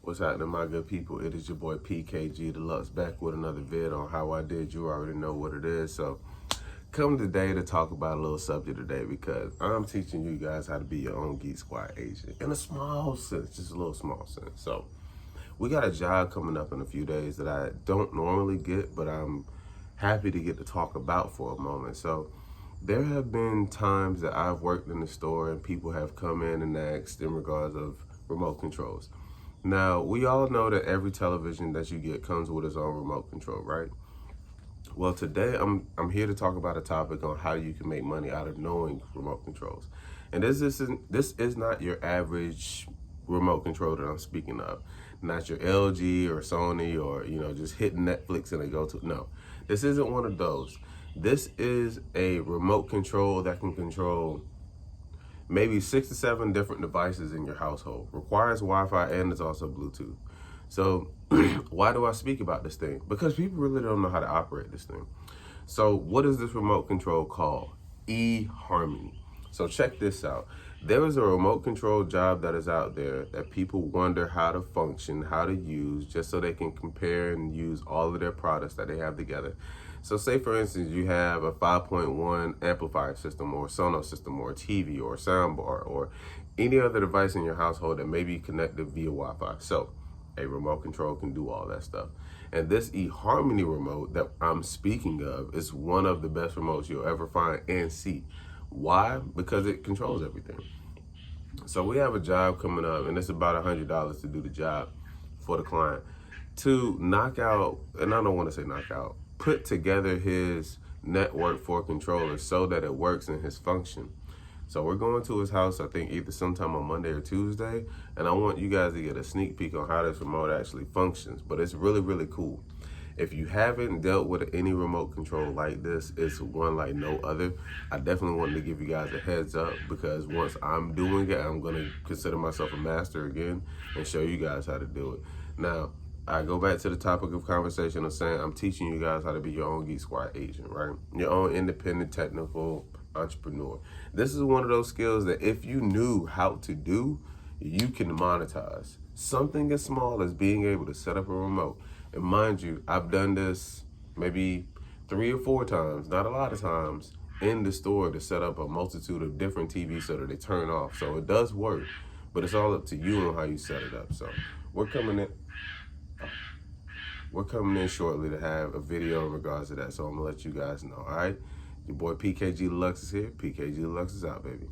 What's happening, my good people? It is your boy PKG Deluxe back with another vid on how I did. You already know what it is. So come today to talk about a little subject today because I'm teaching you guys how to be your own Geek Squad agent in a small sense, just a little small sense. So we got a job coming up in a few days that I don't normally get, but I'm happy to get to talk about for a moment. So there have been times that I've worked in the store and people have come in and asked in regards of remote controls. Now, we all know that every television that you get comes with its own remote control, right? Well, today I'm here to talk about a topic on how you can make money out of knowing remote controls. And this is not your average remote control that I'm speaking of. Not your LG or Sony or just hitting Netflix and they go to. No, this isn't one of those. This is a remote control that can control maybe 6 to 7 different devices in your household. Requires Wi-Fi and is also Bluetooth. So why do I speak about this thing? Because people really don't know how to operate this thing. So what is this remote control called? eHarmony. So check this out. There is a remote control job that is out there that people wonder how to function, how to use, just so they can compare and use all of their products that they have together. So say for instance, you have a 5.1 amplifier system or Sonos system or a TV or a soundbar or any other device in your household that may be connected via Wi-Fi. So a remote control can do all that stuff. And this eHarmony remote that I'm speaking of is one of the best remotes you'll ever find and see. Why? Because it controls everything. So we have a job coming up and it's about $100 to do the job for the client to knock out, and I don't want to say knock out, put together his network for controllers so that it works in his function. So we're going to his house, I think either sometime on Monday or Tuesday, and I want you guys to get a sneak peek on how this remote actually functions, but it's really, really cool. If you haven't dealt with any remote control like this, it's one like no other. I definitely wanted to give you guys a heads up because once I'm doing it, I'm gonna consider myself a master again and show you guys how to do it. Now, I go back to the topic of conversation of saying I'm teaching you guys how to be your own Geek Squad agent, right? Your own independent technical entrepreneur. This is one of those skills that if you knew how to do, you can monetize. Something as small as being able to set up a remote. And mind you, I've done this maybe 3 or 4 times, not a lot of times, in the store to set up a multitude of different TVs so that they turn off. So it does work, but it's all up to you on how you set it up. So we're coming in shortly to have a video in regards to that. So I'm gonna let you guys know, all right? Your boy PKG Deluxe is here. PKG Deluxe is out, baby.